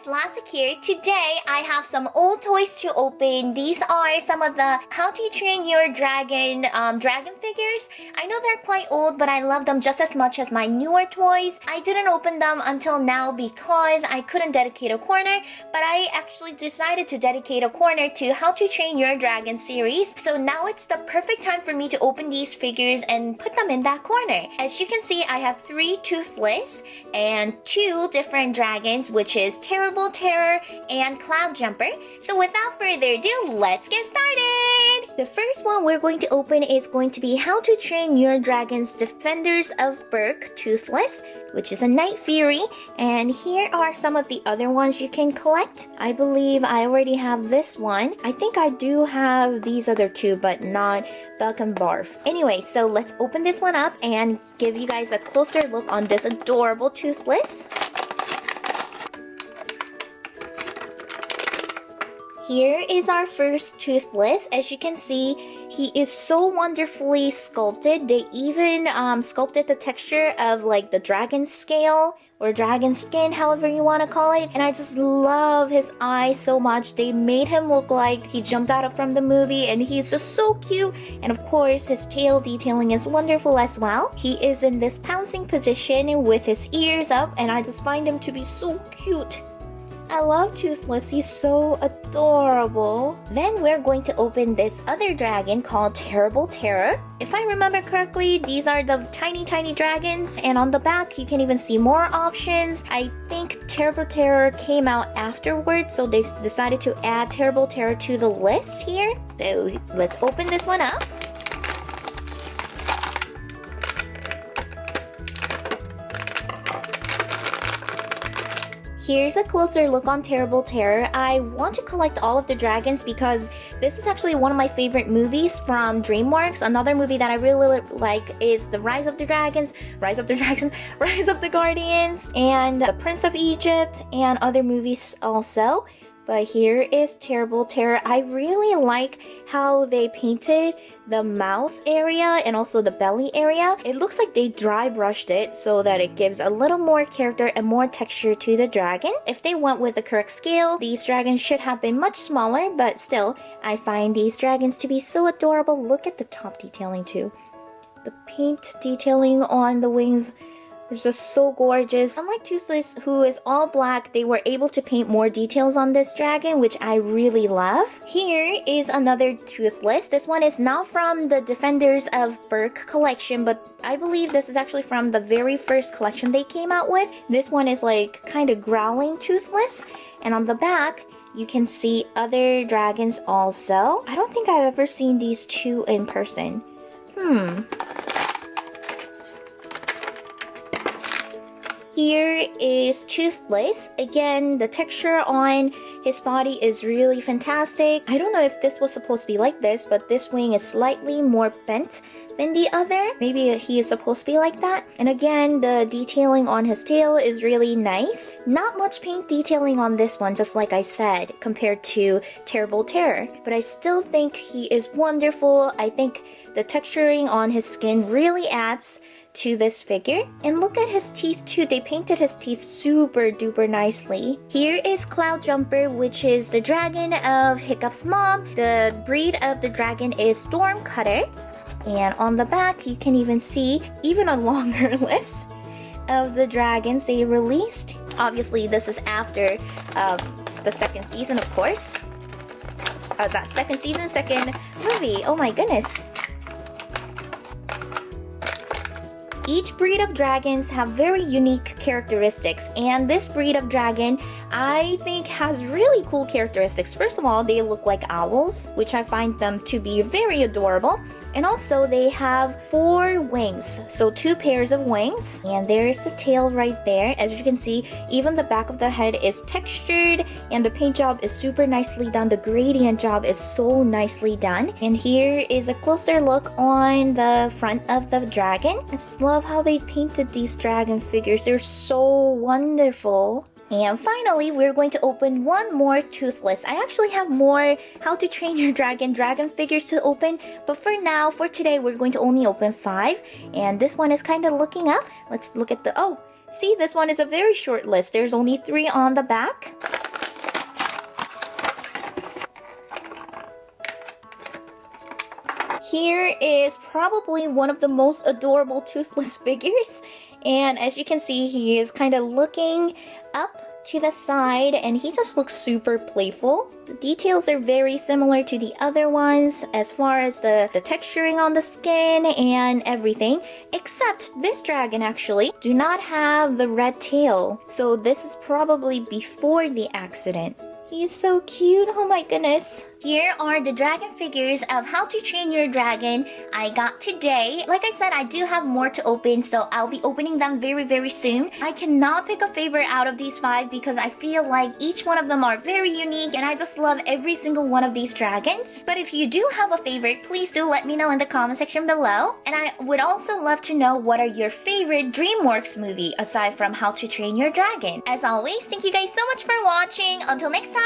Dollastic here. Today I have some old toys to open. These are some of the How to Train Your Dragon dragon figures. I know they're quite old, but I love them just as much as my newer toys. I didn't open them until now because I couldn't dedicate a corner, but I actually decided to dedicate a corner to How to Train Your Dragon series. So now it's the perfect time for me to open these figures and put them in that corner. As you can see, I have 3 Toothless and 2 different dragons, which is Terrible Terror and Cloud Jumper. So without further ado, let's get started! The first one we're going to open is going to be How to Train Your Dragon's Defenders of Berk Toothless, which is a Night Fury. And here are some of the other ones you can collect. I believe I already have this one. I think I do have these other 2, but not Belk and Barf. Anyway, so let's open this one up and give you guys a closer look on this adorable Toothless. Here is our first Toothless. As you can see, he is so wonderfully sculpted. They even sculpted the texture of like the dragon scale or dragon skin, however you want to call it. And I just love his eyes so much. They made him look like he jumped out from the movie, and he's just so cute. And of course, his tail detailing is wonderful as well. He is in this pouncing position with his ears up, and I just find him to be so cute. I love Toothless, he's so adorable. Then we're going to open this other dragon called Terrible Terror. If I remember correctly, these are the tiny dragons, and on the back you can even see more options. I think Terrible Terror came out afterwards, so they decided to add Terrible Terror to the list here. So let's open this one up. Here's a closer look on Terrible Terror. I want to collect all of the dragons because this is actually one of my favorite movies from DreamWorks. Another movie that I really like is The Rise of the Dragons, Rise of the Guardians, and The Prince of Egypt, and other movies also. But here is Terrible Terror. I really like how they painted the mouth area and also the belly area. It looks like they dry brushed it so that it gives a little more character and more texture to the dragon. If they went with the correct scale, these dragons should have been much smaller, but still, I find these dragons to be so adorable. Look at the top detailing too. The paint detailing on the wings is just so gorgeous. Unlike Toothless, who is all black, they were able to paint more details on this dragon, which I really love. Here is another Toothless. This one is not from the Defenders of Berk collection, but I believe this is actually from the very first collection they came out with. This one is like kind of growling Toothless, and on the back you can see other dragons also. I don't think I've ever seen these 2 in person. Here is Toothless. Again, the texture on his body is really fantastic. I don't know if this was supposed to be like this, but this wing is slightly more bent than the other. Maybe he is supposed to be like that. And again, the detailing on his tail is really nice. Not much paint detailing on this one, just like I said, compared to Terrible Terror. But I still think he is wonderful. I think the texturing on his skin really adds to this figure. And look at his teeth too. They painted his teeth super duper nicely. Here is Cloud Jumper, which is the dragon of Hiccup's mom. The breed of the dragon is Stormcutter. And on the back you can even see even a longer list of the dragons they released. Obviously this is after the second season, of course. That second season, second movie. Oh my goodness. Each breed of dragons have very unique characteristics, and this breed of dragon I think has really cool characteristics. First of all, they look like owls, which I find them to be very adorable. And also they have 4 wings, so 2 pairs of wings. And there's the tail right there. As you can see, even the back of the head is textured, and the paint job is super nicely done. The gradient job is so nicely done. And here is a closer look on the front of the dragon. I just love how they painted these dragon figures. They're so wonderful. And finally, we're going to open one more Toothless. I actually have more How to Train Your Dragon figures to open, but for now, for today, we're going to only open 5. And this one is kind of looking up. Let's look at the, oh, See, this one is a very short list. There's only 3 on the back. Here is probably one of the most adorable Toothless figures. And as you can see, he is kind of looking up to the side and he just looks super playful. The details are very similar to the other ones as far as the texturing on the skin and everything, except this dragon actually do not have the red tail. So this is probably before the accident. He is so cute, oh my goodness. Here are the dragon figures of How to Train Your Dragon I got today. Like I said, I do have more to open, so I'll be opening them very soon. I cannot pick a favorite out of these 5 because I feel like each one of them are very unique and I just love every single one of these dragons. But if you do have a favorite, please do let me know in the comment section below. And I would also love to know what are your favorite DreamWorks movie aside from How to Train Your Dragon. As always, thank you guys so much for watching. Until next time,